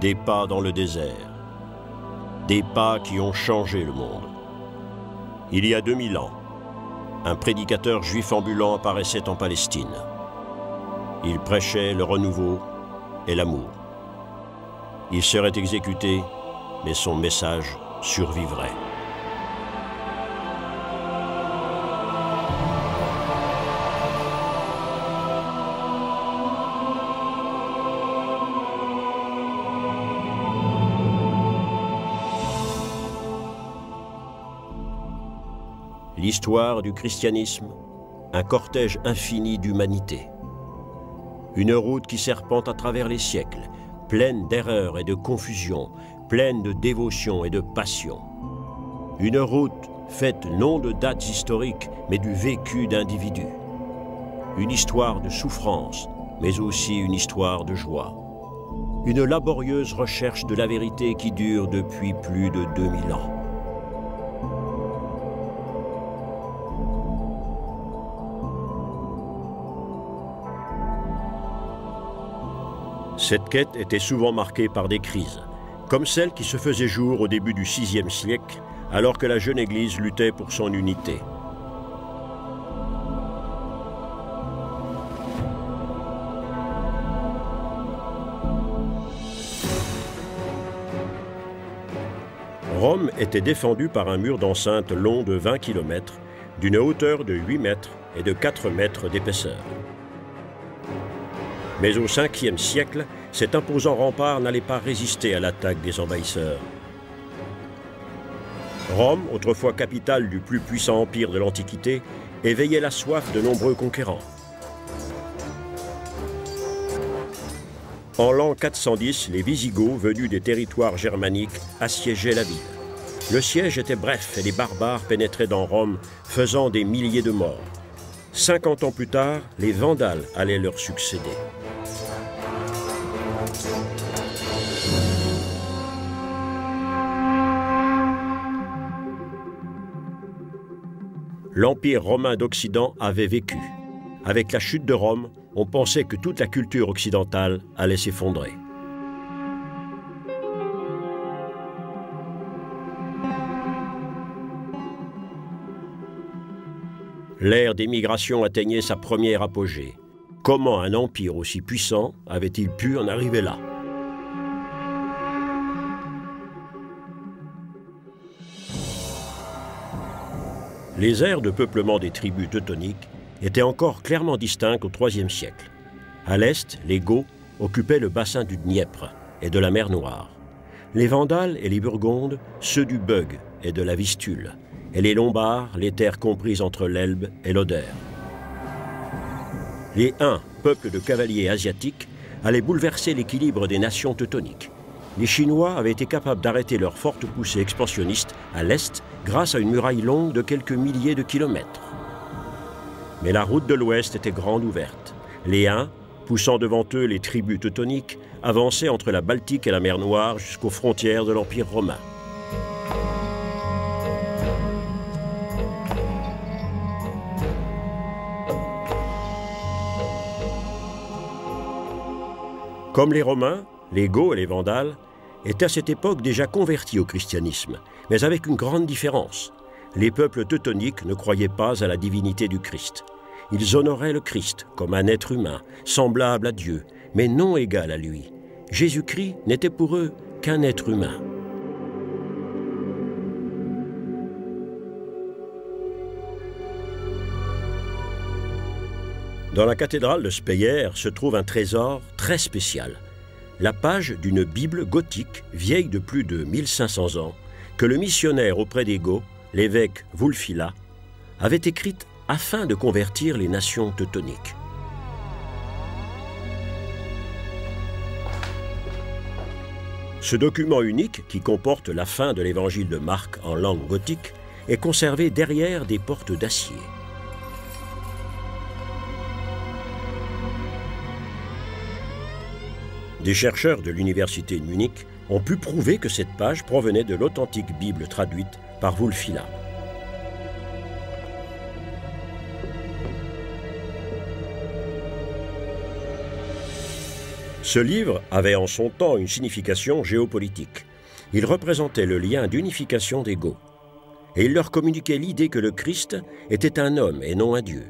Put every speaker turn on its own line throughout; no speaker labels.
Des pas dans le désert. Des pas qui ont changé le monde. Il y a 2000 ans, un prédicateur juif ambulant apparaissait en Palestine. Il prêchait le renouveau et l'amour. Il serait exécuté, mais son message survivrait. L'histoire du christianisme, un cortège infini d'humanité. Une route qui serpente à travers les siècles, pleine d'erreurs et de confusion, pleine de dévotion et de passion. Une route faite non de dates historiques, mais du vécu d'individus. Une histoire de souffrance, mais aussi une histoire de joie. Une laborieuse recherche de la vérité qui dure depuis plus de 2000 ans. Cette quête était souvent marquée par des crises, comme celle qui se faisait jour au début du VIe siècle, alors que la jeune Église luttait pour son unité. Rome était défendue par un mur d'enceinte long de 20 km, d'une hauteur de 8 mètres et de 4 mètres d'épaisseur. Mais au 5e siècle, cet imposant rempart n'allait pas résister à l'attaque des envahisseurs. Rome, autrefois capitale du plus puissant empire de l'Antiquité, éveillait la soif de nombreux conquérants. En l'an 410, les Visigoths, venus des territoires germaniques, assiégeaient la ville. Le siège était bref et les barbares pénétraient dans Rome, faisant des milliers de morts. 50 ans plus tard, les Vandales allaient leur succéder. L'Empire romain d'Occident avait vécu. Avec la chute de Rome, on pensait que toute la culture occidentale allait s'effondrer. L'ère des migrations atteignait sa première apogée. Comment un empire aussi puissant avait-il pu en arriver là ? Les aires de peuplement des tribus teutoniques étaient encore clairement distinctes au IIIe siècle. À l'est, les Goths occupaient le bassin du Dniepr et de la mer Noire. Les Vandales et les Burgondes, ceux du Bug et de la Vistule. Et les Lombards, les terres comprises entre l'Elbe et l'Oder. Les Huns, peuple de cavaliers asiatiques, allaient bouleverser l'équilibre des nations teutoniques. Les Chinois avaient été capables d'arrêter leur forte poussée expansionniste à l'est grâce à une muraille longue de quelques milliers de kilomètres. Mais la route de l'ouest était grande ouverte. Les Huns, poussant devant eux les tribus teutoniques, avançaient entre la Baltique et la mer Noire jusqu'aux frontières de l'Empire romain. Comme les Romains, les Goths et les Vandales étaient à cette époque déjà convertis au christianisme, mais avec une grande différence. Les peuples teutoniques ne croyaient pas à la divinité du Christ. Ils honoraient le Christ comme un être humain, semblable à Dieu, mais non égal à lui. Jésus-Christ n'était pour eux qu'un être humain. Dans la cathédrale de Speyer se trouve un trésor très spécial. La page d'une Bible gothique, vieille de plus de 1500 ans, que le missionnaire auprès des Goths, l'évêque Wulfila, avait écrite afin de convertir les nations teutoniques. Ce document unique, qui comporte la fin de l'évangile de Marc en langue gothique, est conservé derrière des portes d'acier. Des chercheurs de l'université de Munich ont pu prouver que cette page provenait de l'authentique Bible traduite par Wulfila. Ce livre avait en son temps une signification géopolitique. Il représentait le lien d'unification des Goths. Et il leur communiquait l'idée que le Christ était un homme et non un Dieu.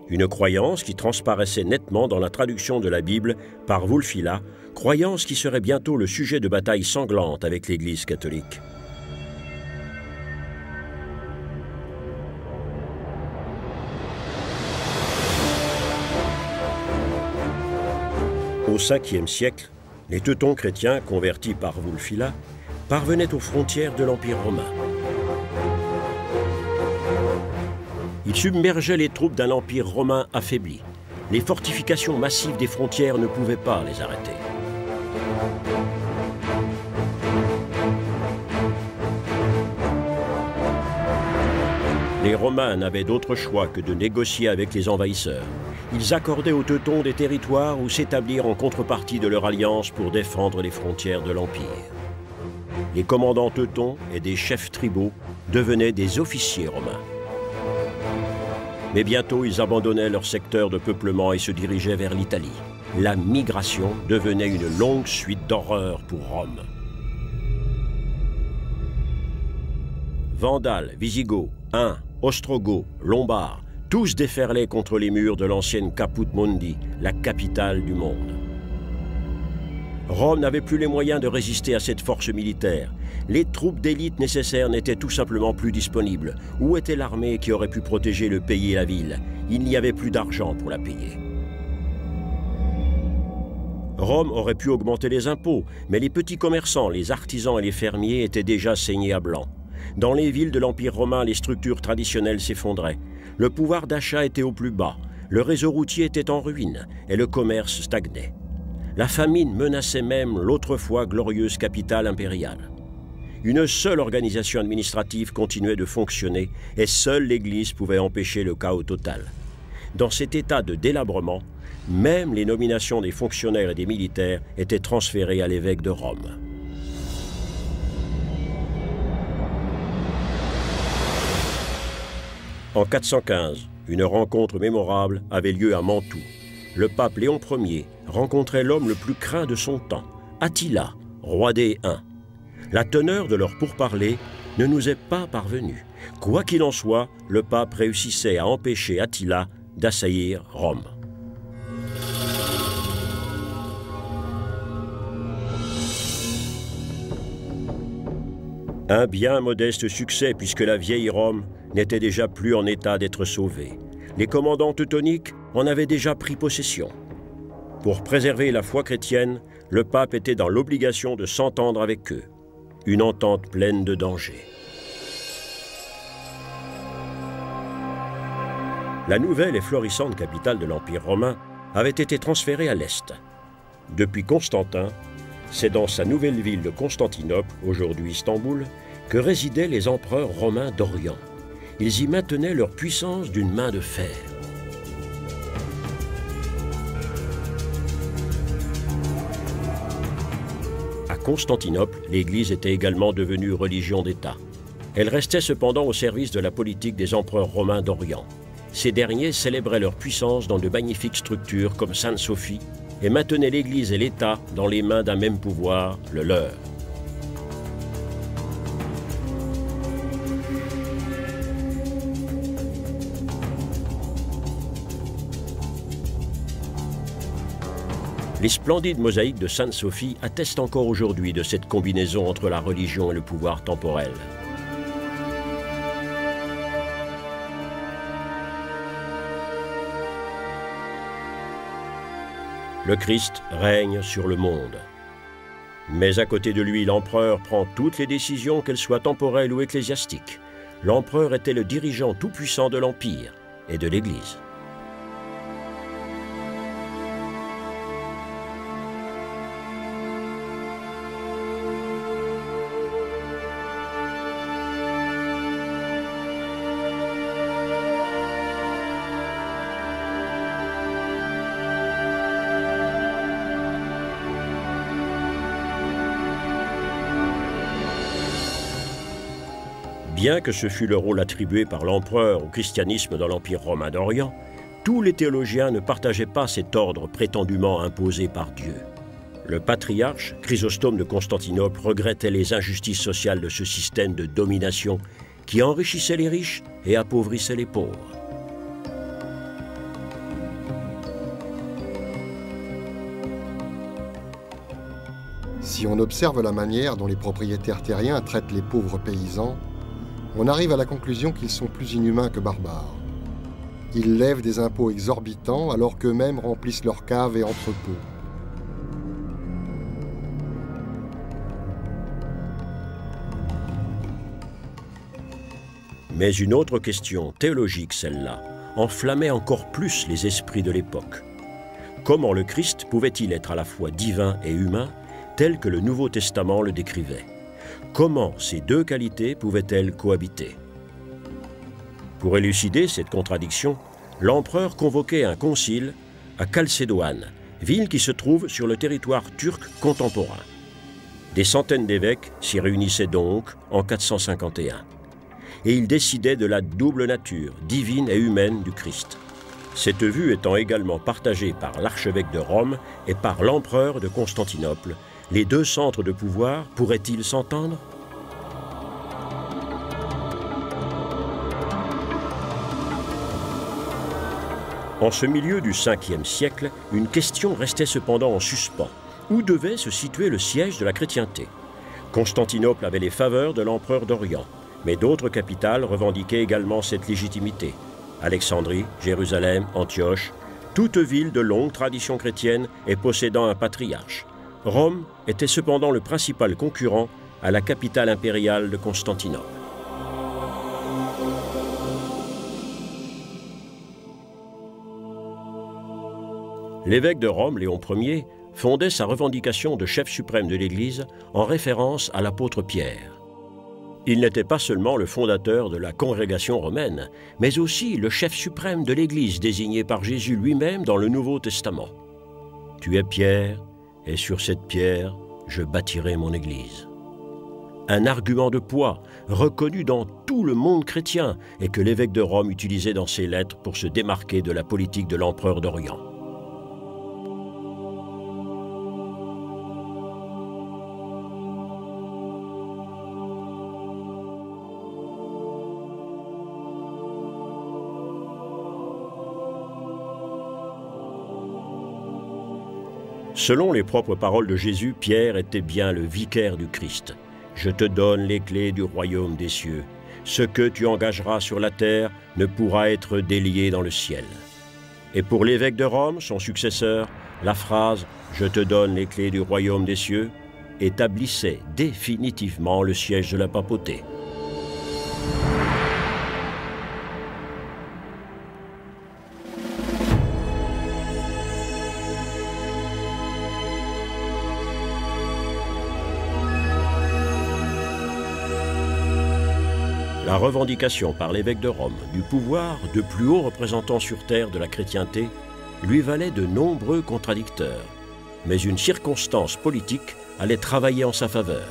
Une croyance qui transparaissait nettement dans la traduction de la Bible par Wulfila, croyance qui serait bientôt le sujet de batailles sanglantes avec l'Église catholique. Au 5e siècle, les Teutons chrétiens, convertis par Wulfila, parvenaient aux frontières de l'Empire romain. Ils submergeaient les troupes d'un empire romain affaibli. Les fortifications massives des frontières ne pouvaient pas les arrêter. Les Romains n'avaient d'autre choix que de négocier avec les envahisseurs. Ils accordaient aux Teutons des territoires où s'établir en contrepartie de leur alliance pour défendre les frontières de l'Empire. Les commandants teutons et des chefs tribaux devenaient des officiers romains. Mais bientôt, ils abandonnaient leur secteur de peuplement et se dirigeaient vers l'Italie. La migration devenait une longue suite d'horreurs pour Rome. Vandales, Visigoths, Huns, Ostrogoths, Lombards, tous déferlaient contre les murs de l'ancienne Caput Mundi, la capitale du monde. Rome n'avait plus les moyens de résister à cette force militaire. Les troupes d'élite nécessaires n'étaient tout simplement plus disponibles. Où était l'armée qui aurait pu protéger le pays et la ville? Il n'y avait plus d'argent pour la payer. Rome aurait pu augmenter les impôts, mais les petits commerçants, les artisans et les fermiers étaient déjà saignés à blanc. Dans les villes de l'Empire romain, les structures traditionnelles s'effondraient. Le pouvoir d'achat était au plus bas, le réseau routier était en ruine et le commerce stagnait. La famine menaçait même l'autrefois glorieuse capitale impériale. Une seule organisation administrative continuait de fonctionner et seule l'Église pouvait empêcher le chaos total. Dans cet état de délabrement, même les nominations des fonctionnaires et des militaires étaient transférées à l'évêque de Rome. En 415, une rencontre mémorable avait lieu à Mantoue. Le pape Léon Ier rencontrait l'homme le plus craint de son temps, Attila, roi des Huns. La teneur de leur pourparlers ne nous est pas parvenue. Quoi qu'il en soit, le pape réussissait à empêcher Attila d'assaillir Rome. Un bien modeste succès puisque la vieille Rome n'était déjà plus en état d'être sauvée. Les commandants teutoniques en avaient déjà pris possession. Pour préserver la foi chrétienne, le pape était dans l'obligation de s'entendre avec eux. Une entente pleine de dangers. La nouvelle et florissante capitale de l'Empire romain avait été transférée à l'Est. Depuis Constantin, c'est dans sa nouvelle ville de Constantinople, aujourd'hui Istanbul, que résidaient les empereurs romains d'Orient. Ils y maintenaient leur puissance d'une main de fer. À Constantinople, l'Église était également devenue religion d'État. Elle restait cependant au service de la politique des empereurs romains d'Orient. Ces derniers célébraient leur puissance dans de magnifiques structures comme Sainte-Sophie et maintenaient l'Église et l'État dans les mains d'un même pouvoir, le leur. Les splendides mosaïques de Sainte-Sophie attestent encore aujourd'hui de cette combinaison entre la religion et le pouvoir temporel. Le Christ règne sur le monde. Mais à côté de lui, l'empereur prend toutes les décisions, qu'elles soient temporelles ou ecclésiastiques. L'empereur était le dirigeant tout-puissant de l'Empire et de l'Église. Bien que ce fût le rôle attribué par l'empereur au christianisme dans l'Empire romain d'Orient, tous les théologiens ne partageaient pas cet ordre prétendument imposé par Dieu. Le patriarche Chrysostome de Constantinople regrettait les injustices sociales de ce système de domination qui enrichissait les riches et appauvrissait les pauvres.
Si on observe la manière dont les propriétaires terriens traitent les pauvres paysans, on arrive à la conclusion qu'ils sont plus inhumains que barbares. Ils lèvent des impôts exorbitants alors qu'eux-mêmes remplissent leurs caves et entrepôts.
Mais une autre question, théologique celle-là, enflammait encore plus les esprits de l'époque. Comment le Christ pouvait-il être à la fois divin et humain, tel que le Nouveau Testament le décrivait? Comment ces deux qualités pouvaient-elles cohabiter? Pour élucider cette contradiction, l'empereur convoquait un concile à Chalcédoine, ville qui se trouve sur le territoire turc contemporain. Des centaines d'évêques s'y réunissaient donc en 451. Et ils décidaient de la double nature, divine et humaine du Christ. Cette vue étant également partagée par l'archevêque de Rome et par l'empereur de Constantinople, les deux centres de pouvoir pourraient-ils s'entendre? En ce milieu du 5e siècle, une question restait cependant en suspens. Où devait se situer le siège de la chrétienté? Constantinople avait les faveurs de l'empereur d'Orient, mais d'autres capitales revendiquaient également cette légitimité. Alexandrie, Jérusalem, Antioche, toutes villes de longue tradition chrétienne et possédant un patriarche. Rome était cependant le principal concurrent à la capitale impériale de Constantinople. L'évêque de Rome, Léon Ier, fondait sa revendication de chef suprême de l'Église en référence à l'apôtre Pierre. Il n'était pas seulement le fondateur de la congrégation romaine, mais aussi le chef suprême de l'Église désigné par Jésus lui-même dans le Nouveau Testament. « Tu es Pierre, et sur cette pierre, je bâtirai mon Église. » Un argument de poids, reconnu dans tout le monde chrétien et que l'évêque de Rome utilisait dans ses lettres pour se démarquer de la politique de l'empereur d'Orient. Selon les propres paroles de Jésus, Pierre était bien le vicaire du Christ. « Je te donne les clés du royaume des cieux. Ce que tu engageras sur la terre ne pourra être délié dans le ciel. » Et pour l'évêque de Rome, son successeur, la phrase « Je te donne les clés du royaume des cieux » établissait définitivement le siège de la papauté. La revendication par l'évêque de Rome du pouvoir de plus haut représentant sur terre de la chrétienté lui valait de nombreux contradicteurs, mais une circonstance politique allait travailler en sa faveur.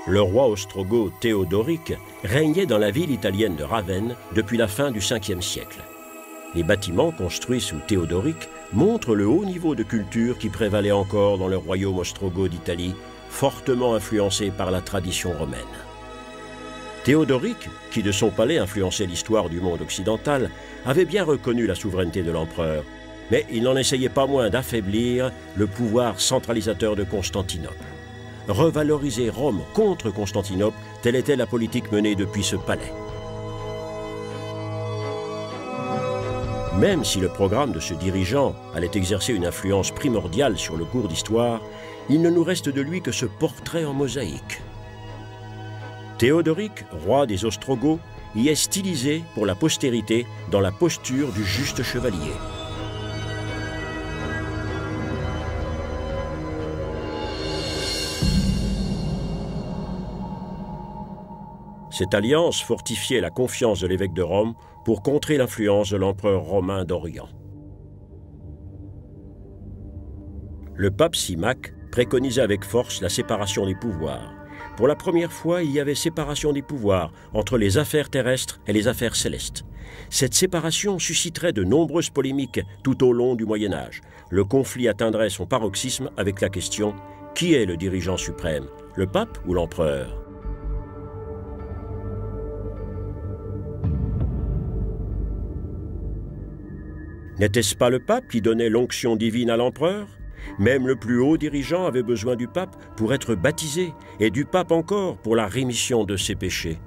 Le roi ostrogoth Théodoric régnait dans la ville italienne de Ravenne depuis la fin du 5e siècle. Les bâtiments construits sous Théodoric montrent le haut niveau de culture qui prévalait encore dans le royaume ostrogoth d'Italie, fortement influencé par la tradition romaine. Théodoric, qui de son palais influençait l'histoire du monde occidental, avait bien reconnu la souveraineté de l'empereur, mais il n'en essayait pas moins d'affaiblir le pouvoir centralisateur de Constantinople. Revaloriser Rome contre Constantinople, telle était la politique menée depuis ce palais. Même si le programme de ce dirigeant allait exercer une influence primordiale sur le cours d'histoire, il ne nous reste de lui que ce portrait en mosaïque. Théodoric, roi des Ostrogoths, y est stylisé pour la postérité dans la posture du juste chevalier. Cette alliance fortifiait la confiance de l'évêque de Rome pour contrer l'influence de l'empereur romain d'Orient. Le pape Symmach préconisait avec force la séparation des pouvoirs, pour la première fois, il y avait séparation des pouvoirs entre les affaires terrestres et les affaires célestes. Cette séparation susciterait de nombreuses polémiques tout au long du Moyen-Âge. Le conflit atteindrait son paroxysme avec la question « Qui est le dirigeant suprême, le pape ou l'empereur ?» N'était-ce pas le pape qui donnait l'onction divine à l'empereur? Même le plus haut dirigeant avait besoin du pape pour être baptisé, et du pape encore pour la rémission de ses péchés.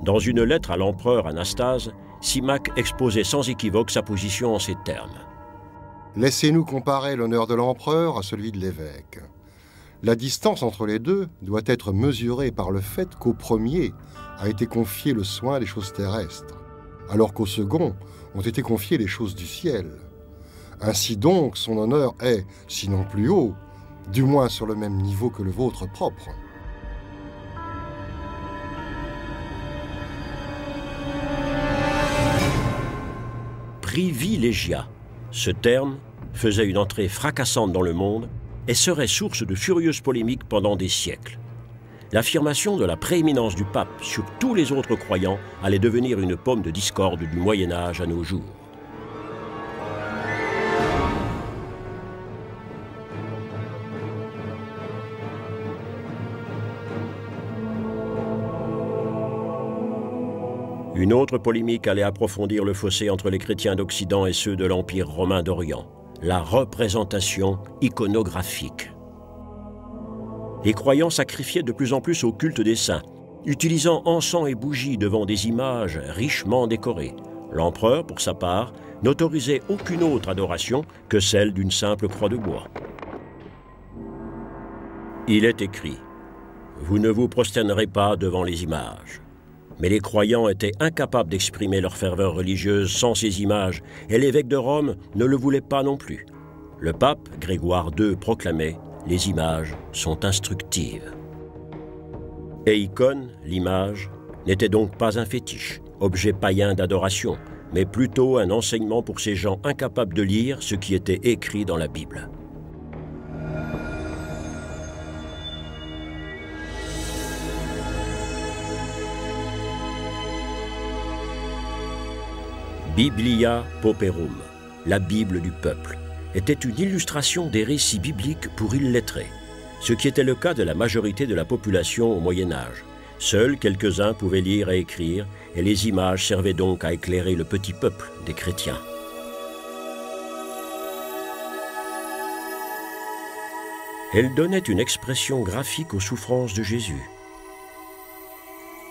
Dans une lettre à l'empereur Anastase, Symmach exposait sans équivoque sa position en ces termes.
« Laissez-nous comparer l'honneur de l'empereur à celui de l'évêque. La distance entre les deux doit être mesurée par le fait qu'au premier a été confié le soin des choses terrestres, alors qu'au second ont été confiées les choses du ciel. Ainsi donc, son honneur est, sinon plus haut, du moins sur le même niveau que le vôtre propre. »
Privilegia. Ce terme faisait une entrée fracassante dans le monde et serait source de furieuses polémiques pendant des siècles. L'affirmation de la prééminence du pape sur tous les autres croyants allait devenir une pomme de discorde du Moyen-Âge à nos jours. Une autre polémique allait approfondir le fossé entre les chrétiens d'Occident et ceux de l'Empire romain d'Orient, la représentation iconographique. Les croyants sacrifiaient de plus en plus au culte des saints, utilisant encens et bougies devant des images richement décorées. L'empereur, pour sa part, n'autorisait aucune autre adoration que celle d'une simple croix de bois. Il est écrit « Vous ne vous prosternerez pas devant les images ». Mais les croyants étaient incapables d'exprimer leur ferveur religieuse sans ces images, et l'évêque de Rome ne le voulait pas non plus. Le pape, Grégoire II, proclamait « Les images sont instructives ». Et icône, l'image, n'était donc pas un fétiche, objet païen d'adoration, mais plutôt un enseignement pour ces gens incapables de lire ce qui était écrit dans la Bible. Biblia Pauperum, la Bible du peuple, était une illustration des récits bibliques pour illettrés, ce qui était le cas de la majorité de la population au Moyen-Âge. Seuls quelques-uns pouvaient lire et écrire, et les images servaient donc à éclairer le petit peuple des chrétiens. Elles donnaient une expression graphique aux souffrances de Jésus.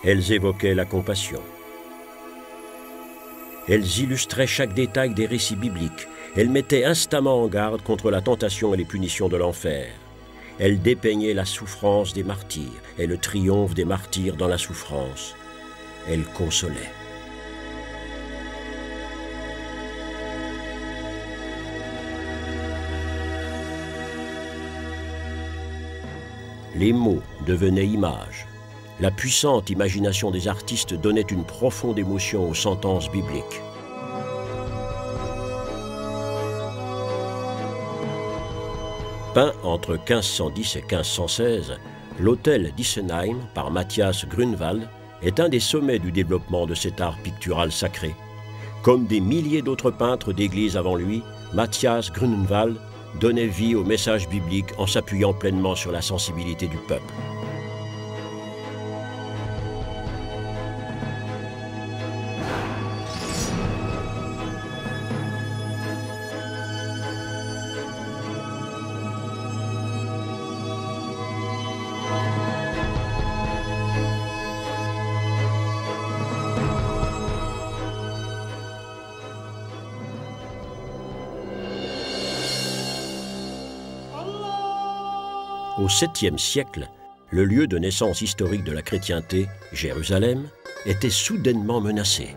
Elles évoquaient la compassion. Elles illustraient chaque détail des récits bibliques. Elles mettaient instamment en garde contre la tentation et les punitions de l'enfer. Elles dépeignaient la souffrance des martyrs et le triomphe des martyrs dans la souffrance. Elles consolaient. Les mots devenaient images. La puissante imagination des artistes donnait une profonde émotion aux sentences bibliques. Peint entre 1510 et 1516, l'hôtel d'Issenheim par Matthias Grünewald est un des sommets du développement de cet art pictural sacré. Comme des milliers d'autres peintres d'église avant lui, Matthias Grünewald donnait vie au message biblique en s'appuyant pleinement sur la sensibilité du peuple. Au 7e siècle, le lieu de naissance historique de la chrétienté, Jérusalem, était soudainement menacé.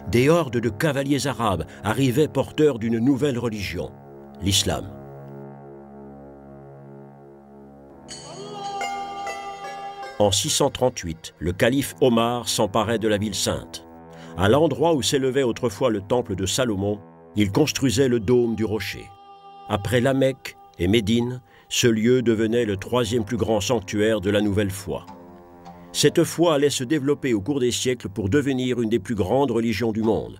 Des hordes de cavaliers arabes arrivaient porteurs d'une nouvelle religion, l'islam. En 638, le calife Omar s'emparait de la ville sainte. À l'endroit où s'élevait autrefois le temple de Salomon, il construisait le dôme du rocher. Après la Mecque, et Médine, ce lieu devenait le troisième plus grand sanctuaire de la nouvelle foi. Cette foi allait se développer au cours des siècles pour devenir une des plus grandes religions du monde.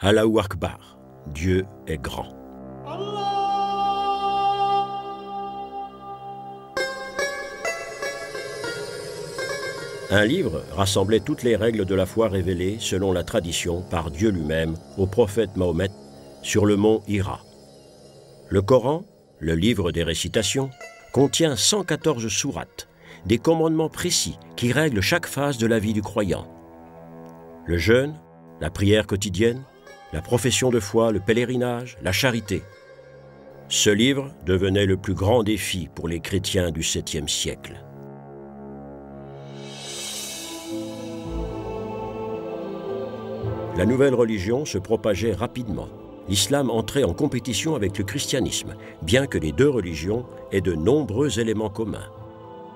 Allahu Akbar, Dieu est grand. Un livre rassemblait toutes les règles de la foi révélées, selon la tradition, par Dieu lui-même, au prophète Mahomet, sur le mont Hira. Le Coran, le livre des récitations, contient 114 sourates, des commandements précis qui règlent chaque phase de la vie du croyant. Le jeûne, la prière quotidienne, la profession de foi, le pèlerinage, la charité. Ce livre devenait le plus grand défi pour les chrétiens du 7e siècle. La nouvelle religion se propageait rapidement. L'islam entrait en compétition avec le christianisme, bien que les deux religions aient de nombreux éléments communs.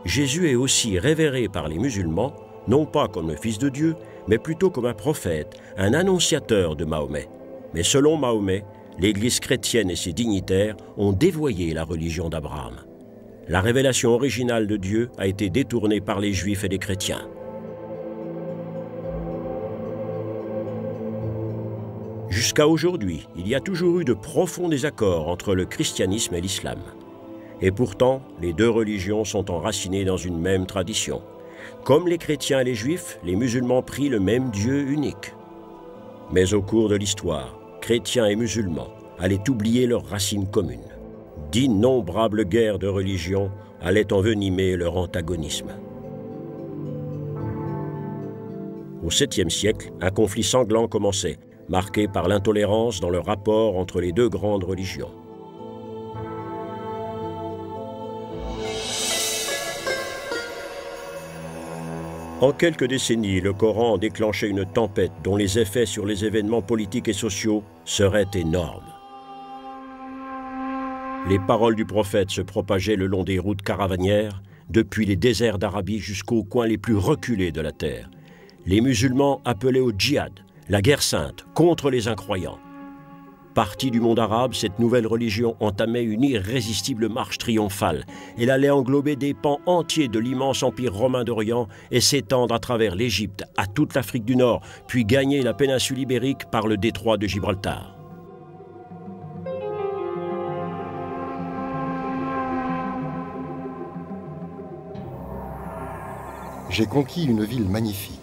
Jésus est aussi révéré par les musulmans, non pas comme le Fils de Dieu, mais plutôt comme un prophète, un annonciateur de Mahomet. Mais selon Mahomet, l'Église chrétienne et ses dignitaires ont dévoyé la religion d'Abraham. La révélation originale de Dieu a été détournée par les Juifs et les chrétiens. Jusqu'à aujourd'hui, il y a toujours eu de profonds désaccords entre le christianisme et l'islam. Et pourtant, les deux religions sont enracinées dans une même tradition. Comme les chrétiens et les juifs, les musulmans prient le même Dieu unique. Mais au cours de l'histoire, chrétiens et musulmans allaient oublier leurs racines communes. D'innombrables guerres de religion allaient envenimer leur antagonisme. Au 7e siècle, un conflit sanglant commençait, marqué par l'intolérance dans le rapport entre les deux grandes religions. En quelques décennies, le Coran déclenchait une tempête dont les effets sur les événements politiques et sociaux seraient énormes. Les paroles du prophète se propageaient le long des routes caravanières, depuis les déserts d'Arabie jusqu'aux coins les plus reculés de la terre. Les musulmans appelaient au djihad, la guerre sainte, contre les incroyants. Partie du monde arabe, cette nouvelle religion entamait une irrésistible marche triomphale. Elle allait englober des pans entiers de l'immense empire romain d'Orient et s'étendre à travers l'Égypte, à toute l'Afrique du Nord, puis gagner la péninsule ibérique par le détroit de Gibraltar.
J'ai conquis une ville magnifique.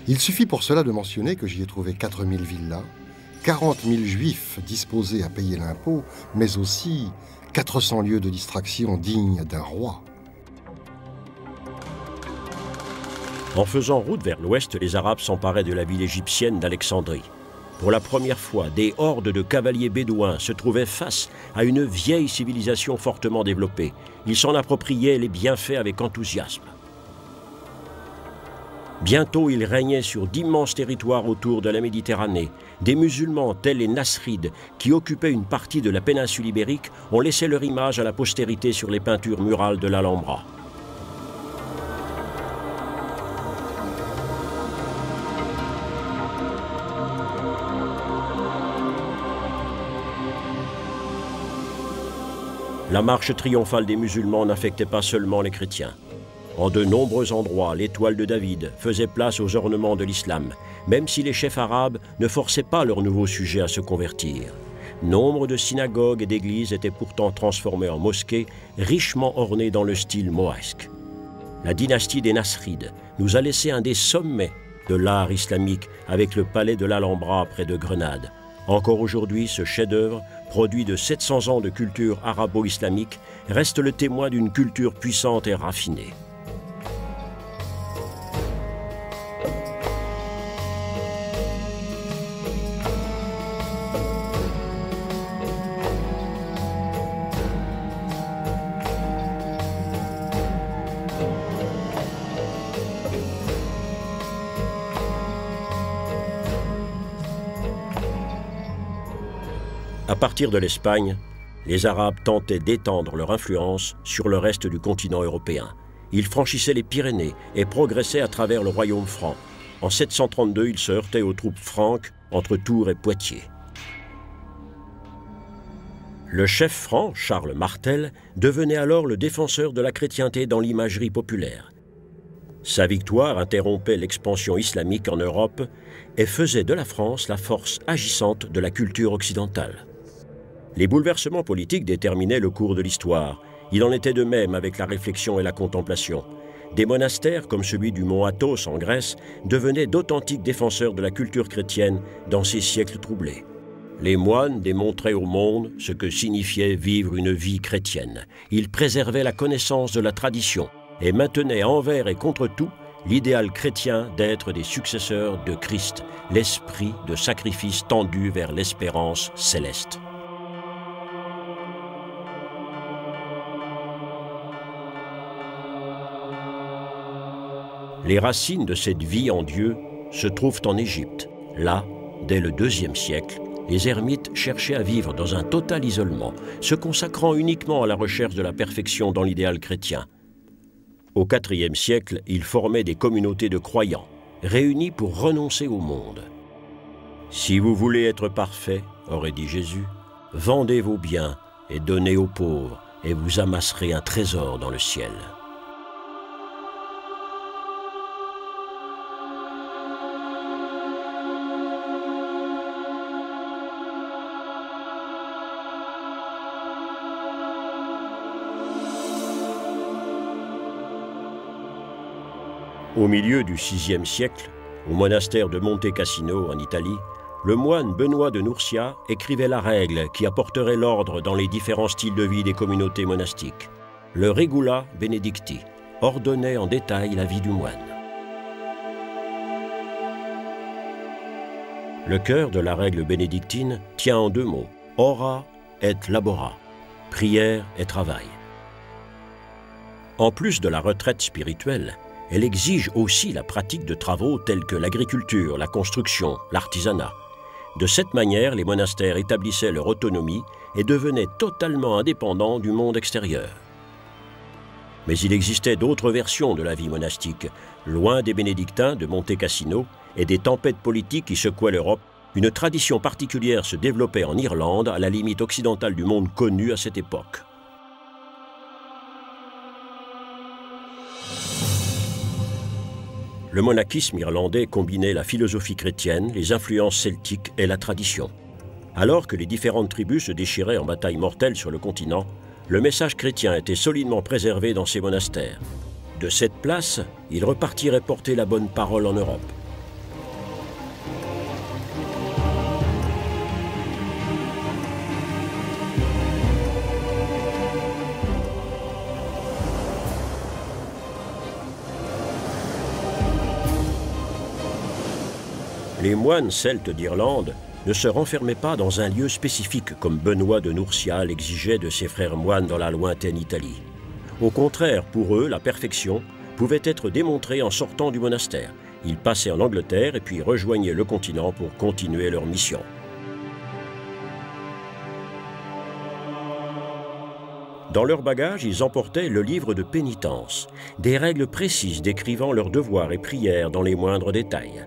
Il suffit pour cela de mentionner que j'y ai trouvé 4000 villas, 40 000 juifs disposés à payer l'impôt, mais aussi 400 lieux de distraction dignes d'un roi.
En faisant route vers l'ouest, les Arabes s'emparaient de la ville égyptienne d'Alexandrie. Pour la première fois, des hordes de cavaliers bédouins se trouvaient face à une vieille civilisation fortement développée. Ils s'en appropriaient les bienfaits avec enthousiasme. Bientôt, il régnait sur d'immenses territoires autour de la Méditerranée. Des musulmans tels les Nasrides, qui occupaient une partie de la péninsule ibérique, ont laissé leur image à la postérité sur les peintures murales de l'Alhambra. La marche triomphale des musulmans n'affectait pas seulement les chrétiens. En de nombreux endroits, l'étoile de David faisait place aux ornements de l'islam, même si les chefs arabes ne forçaient pas leurs nouveaux sujets à se convertir. Nombre de synagogues et d'églises étaient pourtant transformées en mosquées, richement ornées dans le style mauresque. La dynastie des Nasrides nous a laissé un des sommets de l'art islamique avec le palais de l'Alhambra près de Grenade. Encore aujourd'hui, ce chef-d'œuvre, produit de 700 ans de culture arabo-islamique, reste le témoin d'une culture puissante et raffinée. À partir de l'Espagne, les Arabes tentaient d'étendre leur influence sur le reste du continent européen. Ils franchissaient les Pyrénées et progressaient à travers le royaume franc. En 732, ils se heurtaient aux troupes franques entre Tours et Poitiers. Le chef franc, Charles Martel, devenait alors le défenseur de la chrétienté dans l'imagerie populaire. Sa victoire interrompait l'expansion islamique en Europe et faisait de la France la force agissante de la culture occidentale. Les bouleversements politiques déterminaient le cours de l'histoire. Il en était de même avec la réflexion et la contemplation. Des monastères, comme celui du mont Athos en Grèce, devenaient d'authentiques défenseurs de la culture chrétienne dans ces siècles troublés. Les moines démontraient au monde ce que signifiait vivre une vie chrétienne. Ils préservaient la connaissance de la tradition et maintenaient envers et contre tout l'idéal chrétien d'être des successeurs de Christ, l'esprit de sacrifice tendu vers l'espérance céleste. Les racines de cette vie en Dieu se trouvent en Égypte. Là, dès le IIe siècle, les ermites cherchaient à vivre dans un total isolement, se consacrant uniquement à la recherche de la perfection dans l'idéal chrétien. Au IVe siècle, ils formaient des communautés de croyants, réunis pour renoncer au monde. « Si vous voulez être parfait, aurait dit Jésus, vendez vos biens et donnez aux pauvres, et vous amasserez un trésor dans le ciel. » Au milieu du VIe siècle, au monastère de Monte Cassino en Italie, le moine Benoît de Nursia écrivait la règle qui apporterait l'ordre dans les différents styles de vie des communautés monastiques. Le Regula Benedicti ordonnait en détail la vie du moine. Le cœur de la règle bénédictine tient en deux mots, ora et labora, prière et travail. En plus de la retraite spirituelle, elle exige aussi la pratique de travaux tels que l'agriculture, la construction, l'artisanat. De cette manière, les monastères établissaient leur autonomie et devenaient totalement indépendants du monde extérieur. Mais il existait d'autres versions de la vie monastique. Loin des bénédictins de Monte Cassino et des tempêtes politiques qui secouaient l'Europe, une tradition particulière se développait en Irlande, à la limite occidentale du monde connu à cette époque. Le monachisme irlandais combinait la philosophie chrétienne, les influences celtiques et la tradition. Alors que les différentes tribus se déchiraient en bataille mortelle sur le continent, le message chrétien était solidement préservé dans ces monastères. De cette place, ils repartiraient porter la bonne parole en Europe. Les moines celtes d'Irlande ne se renfermaient pas dans un lieu spécifique comme Benoît de Nursia l'exigeait de ses frères moines dans la lointaine Italie. Au contraire, pour eux, la perfection pouvait être démontrée en sortant du monastère. Ils passaient en Angleterre et puis rejoignaient le continent pour continuer leur mission. Dans leur bagage, ils emportaient le livre de pénitence, des règles précises décrivant leurs devoirs et prières dans les moindres détails.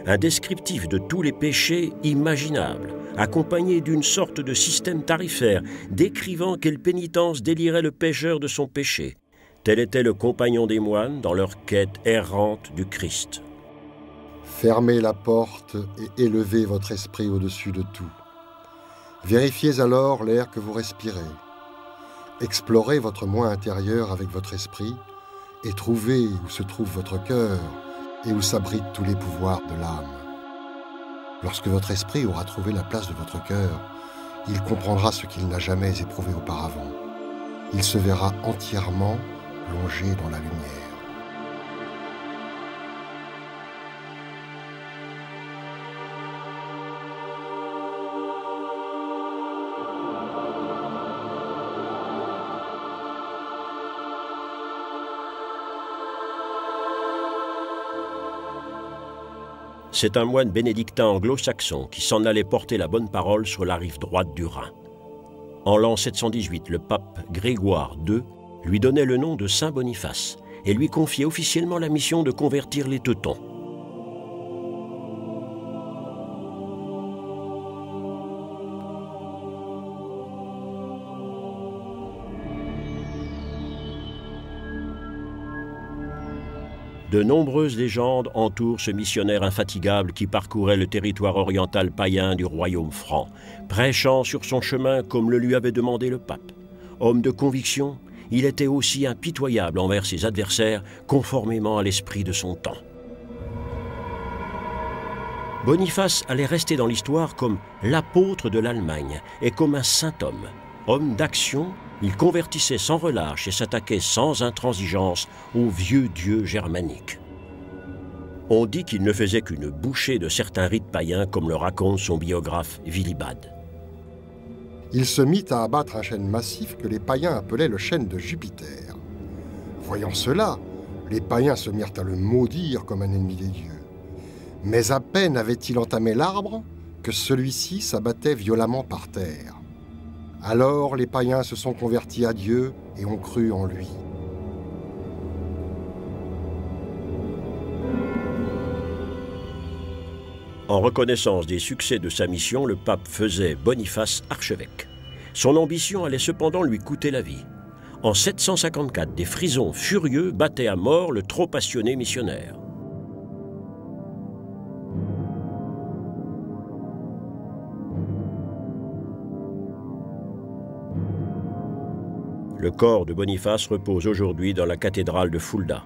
Un descriptif de tous les péchés imaginables, accompagné d'une sorte de système tarifaire décrivant quelle pénitence délierait le pécheur de son péché. Tel était le compagnon des moines dans leur quête errante du Christ.
Fermez la porte et élevez votre esprit au-dessus de tout. Vérifiez alors l'air que vous respirez. Explorez votre moi intérieur avec votre esprit et trouvez où se trouve votre cœur et où s'abritent tous les pouvoirs de l'âme. Lorsque votre esprit aura trouvé la place de votre cœur, il comprendra ce qu'il n'a jamais éprouvé auparavant. Il se verra entièrement plongé dans la lumière.
C'est un moine bénédictin anglo-saxon qui s'en allait porter la bonne parole sur la rive droite du Rhin. En l'an 718, le pape Grégoire II lui donnait le nom de Saint Boniface et lui confiait officiellement la mission de convertir les Teutons. De nombreuses légendes entourent ce missionnaire infatigable qui parcourait le territoire oriental païen du royaume franc, prêchant sur son chemin comme le lui avait demandé le pape. Homme de conviction, il était aussi impitoyable envers ses adversaires, conformément à l'esprit de son temps. Boniface allait rester dans l'histoire comme l'apôtre de l'Allemagne et comme un saint homme. Homme d'action, il convertissait sans relâche et s'attaquait sans intransigeance aux vieux dieux germaniques. On dit qu'il ne faisait qu'une bouchée de certains rites païens, comme le raconte son biographe Willibald.
Il se mit à abattre un chêne massif que les païens appelaient le chêne de Jupiter. Voyant cela, les païens se mirent à le maudire comme un ennemi des dieux. Mais à peine avait-il entamé l'arbre que celui-ci s'abattait violemment par terre. Alors les païens se sont convertis à Dieu et ont cru en lui.
En reconnaissance des succès de sa mission, le pape faisait Boniface archevêque. Son ambition allait cependant lui coûter la vie. En 754, des frisons furieux battaient à mort le trop passionné missionnaire. Le corps de Boniface repose aujourd'hui dans la cathédrale de Fulda.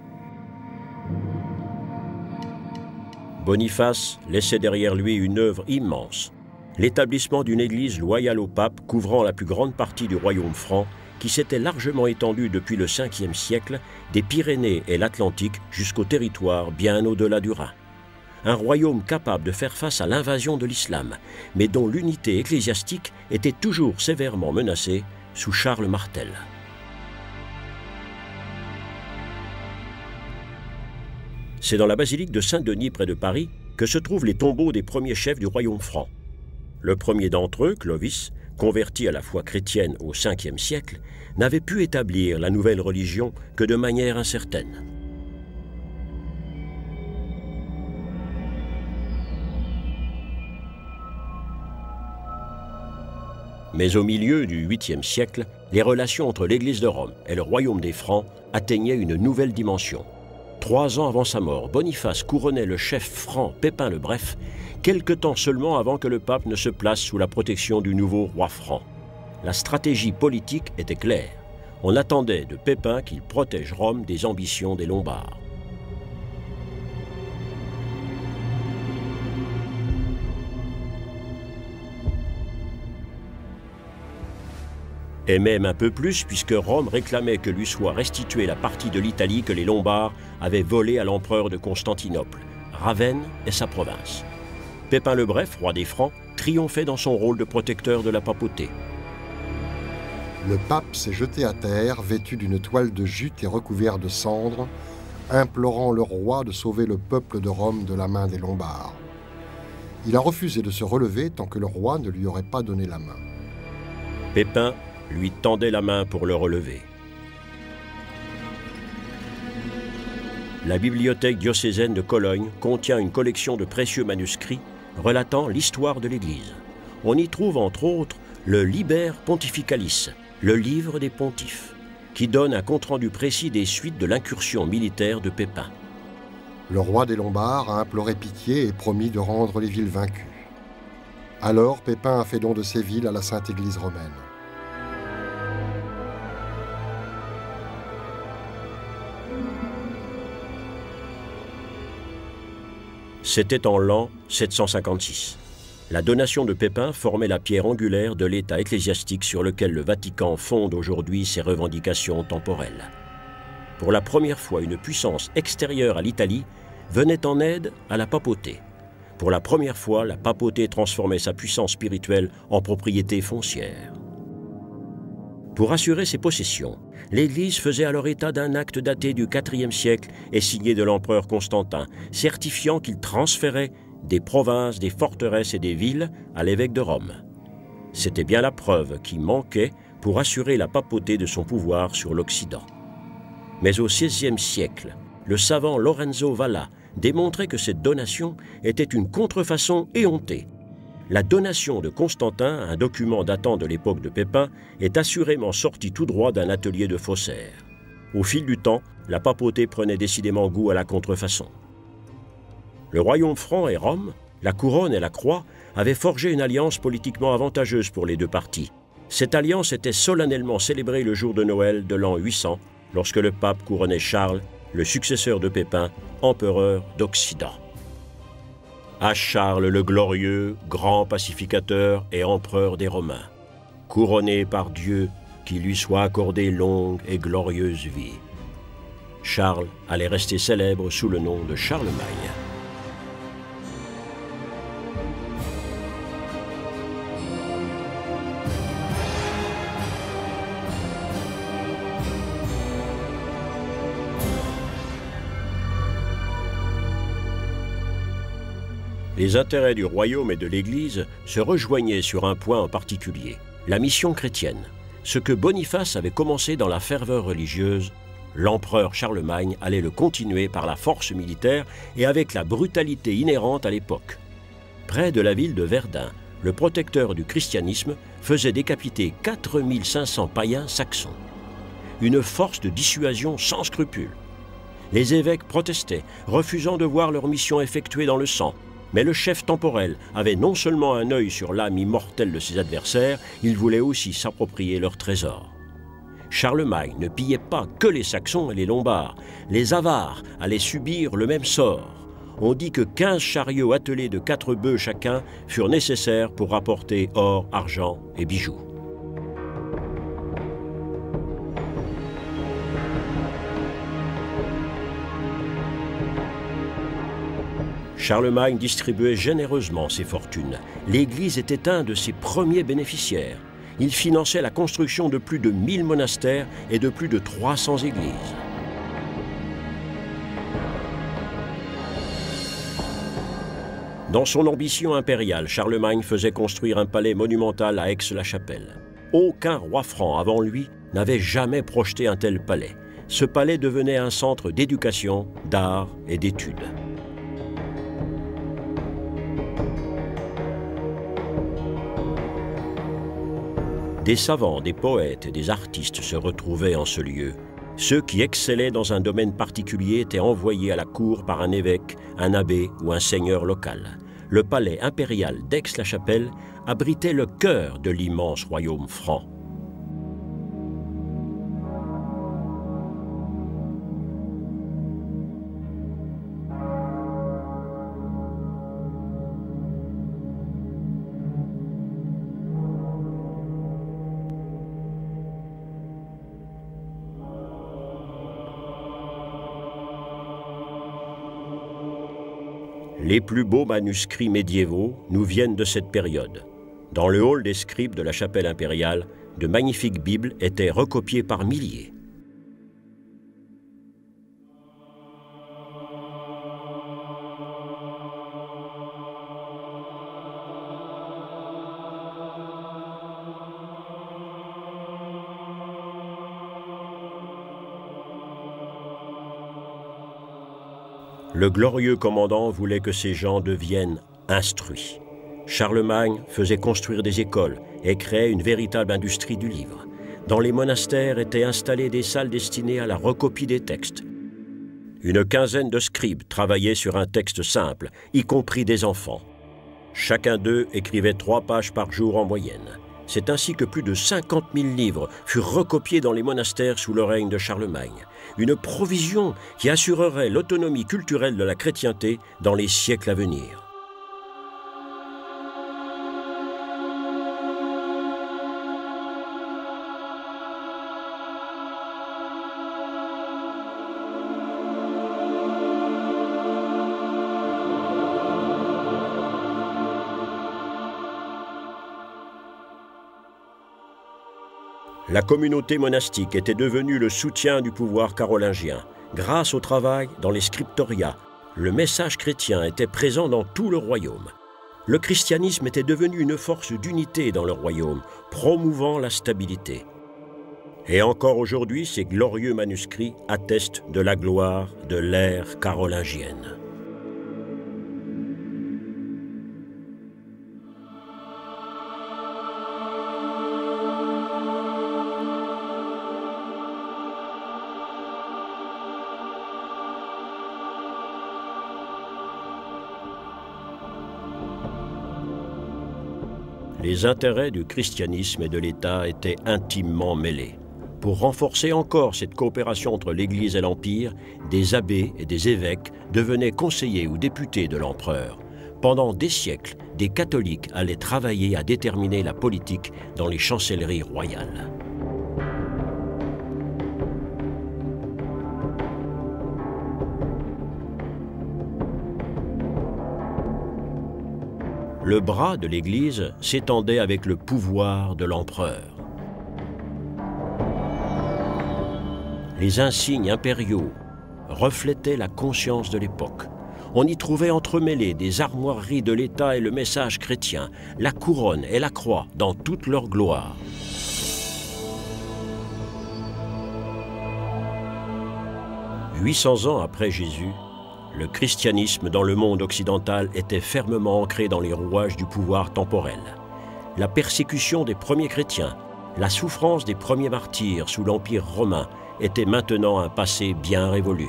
Boniface laissait derrière lui une œuvre immense, l'établissement d'une église loyale au pape couvrant la plus grande partie du royaume franc qui s'était largement étendue depuis le 5e siècle des Pyrénées et l'Atlantique jusqu'au territoire bien au-delà du Rhin. Un royaume capable de faire face à l'invasion de l'islam, mais dont l'unité ecclésiastique était toujours sévèrement menacée sous Charles Martel. C'est dans la basilique de Saint-Denis près de Paris que se trouvent les tombeaux des premiers chefs du royaume franc. Le premier d'entre eux, Clovis, converti à la foi chrétienne au 5e siècle, n'avait pu établir la nouvelle religion que de manière incertaine. Mais au milieu du 8e siècle, les relations entre l'Église de Rome et le royaume des Francs atteignaient une nouvelle dimension. 3 ans avant sa mort, Boniface couronnait le chef franc Pépin le Bref, quelque temps seulement avant que le pape ne se place sous la protection du nouveau roi franc. La stratégie politique était claire. On attendait de Pépin qu'il protège Rome des ambitions des Lombards. Et même un peu plus, puisque Rome réclamait que lui soit restituée la partie de l'Italie que les Lombards avaient volée à l'empereur de Constantinople, Ravenne et sa province. Pépin le Bref, roi des Francs, triomphait dans son rôle de protecteur de la papauté.
Le pape s'est jeté à terre, vêtu d'une toile de jute et recouvert de cendres, implorant le roi de sauver le peuple de Rome de la main des Lombards. Il a refusé de se relever tant que le roi ne lui aurait pas donné la main.
Pépin lui tendait la main pour le relever. La bibliothèque diocésaine de Cologne contient une collection de précieux manuscrits relatant l'histoire de l'Église. On y trouve entre autres le Liber Pontificalis, le livre des pontifes, qui donne un compte-rendu précis des suites de l'incursion militaire de Pépin.
Le roi des Lombards a imploré pitié et promis de rendre les villes vaincues. Alors Pépin a fait don de ces villes à la Sainte Église romaine.
C'était en l'an 756. La donation de Pépin formait la pierre angulaire de l'État ecclésiastique sur lequel le Vatican fonde aujourd'hui ses revendications temporelles. Pour la première fois, une puissance extérieure à l'Italie venait en aide à la papauté. Pour la première fois, la papauté transformait sa puissance spirituelle en propriété foncière. Pour assurer ses possessions, l'Église faisait alors état d'un acte daté du IVe siècle et signé de l'empereur Constantin, certifiant qu'il transférait des provinces, des forteresses et des villes à l'évêque de Rome. C'était bien la preuve qui manquait pour assurer la papauté de son pouvoir sur l'Occident. Mais au XVIe siècle, le savant Lorenzo Valla démontrait que cette donation était une contrefaçon éhontée. La donation de Constantin, un document datant de l'époque de Pépin, est assurément sorti tout droit d'un atelier de faussaire. Au fil du temps, la papauté prenait décidément goût à la contrefaçon. Le royaume franc et Rome, la couronne et la croix, avaient forgé une alliance politiquement avantageuse pour les deux parties. Cette alliance était solennellement célébrée le jour de Noël de l'an 800, lorsque le pape couronnait Charles, le successeur de Pépin, empereur d'Occident. À Charles le Glorieux, grand pacificateur et empereur des Romains, couronné par Dieu, qu'il lui soit accordé longue et glorieuse vie. Charles allait rester célèbre sous le nom de Charlemagne. Les intérêts du royaume et de l'Église se rejoignaient sur un point en particulier, la mission chrétienne. Ce que Boniface avait commencé dans la ferveur religieuse, l'empereur Charlemagne allait le continuer par la force militaire et avec la brutalité inhérente à l'époque. Près de la ville de Verdun, le protecteur du christianisme faisait décapiter 4500 païens saxons. Une force de dissuasion sans scrupule. Les évêques protestaient, refusant de voir leur mission effectuée dans le sang. Mais le chef temporel avait non seulement un œil sur l'âme immortelle de ses adversaires, il voulait aussi s'approprier leur trésor. Charlemagne ne pillait pas que les Saxons et les Lombards. Les Avars allaient subir le même sort. On dit que 15 chariots attelés de 4 bœufs chacun furent nécessaires pour rapporter or, argent et bijoux. Charlemagne distribuait généreusement ses fortunes. L'Église était un de ses premiers bénéficiaires. Il finançait la construction de plus de 1000 monastères et de plus de 300 églises. Dans son ambition impériale, Charlemagne faisait construire un palais monumental à Aix-la-Chapelle. Aucun roi franc avant lui n'avait jamais projeté un tel palais. Ce palais devenait un centre d'éducation, d'art et d'études. Des savants, des poètes et des artistes se retrouvaient en ce lieu. Ceux qui excellaient dans un domaine particulier étaient envoyés à la cour par un évêque, un abbé ou un seigneur local. Le palais impérial d'Aix-la-Chapelle abritait le cœur de l'immense royaume franc. Les plus beaux manuscrits médiévaux nous viennent de cette période. Dans le hall des scribes de la chapelle impériale, de magnifiques bibles étaient recopiées par milliers. Le glorieux commandant voulait que ces gens deviennent instruits. Charlemagne faisait construire des écoles et créait une véritable industrie du livre. Dans les monastères étaient installées des salles destinées à la recopie des textes. Une quinzaine de scribes travaillaient sur un texte simple, y compris des enfants. Chacun d'eux écrivait 3 pages par jour en moyenne. C'est ainsi que plus de 50 000 livres furent recopiés dans les monastères sous le règne de Charlemagne. Une provision qui assurerait l'autonomie culturelle de la chrétienté dans les siècles à venir. La communauté monastique était devenue le soutien du pouvoir carolingien. Grâce au travail dans les scriptoria, le message chrétien était présent dans tout le royaume. Le christianisme était devenu une force d'unité dans le royaume, promouvant la stabilité. Et encore aujourd'hui, ces glorieux manuscrits attestent de la gloire de l'ère carolingienne. Les intérêts du christianisme et de l'État étaient intimement mêlés. Pour renforcer encore cette coopération entre l'Église et l'Empire, des abbés et des évêques devenaient conseillers ou députés de l'empereur. Pendant des siècles, des catholiques allaient travailler à déterminer la politique dans les chancelleries royales. Le bras de l'Église s'étendait avec le pouvoir de l'empereur. Les insignes impériaux reflétaient la conscience de l'époque. On y trouvait entremêlés des armoiries de l'État et le message chrétien, la couronne et la croix dans toute leur gloire. « 800 ans après Jésus, le christianisme dans le monde occidental était fermement ancré dans les rouages du pouvoir temporel. La persécution des premiers chrétiens, la souffrance des premiers martyrs sous l'Empire romain était maintenant un passé bien révolu.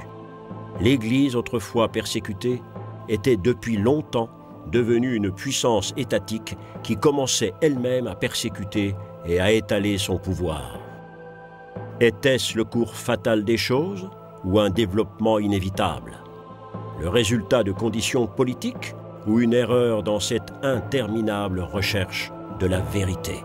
L'Église, autrefois persécutée, était depuis longtemps devenue une puissance étatique qui commençait elle-même à persécuter et à étaler son pouvoir. Était-ce le cours fatal des choses ou un développement inévitable? Le résultat de conditions politiques ou une erreur dans cette interminable recherche de la vérité?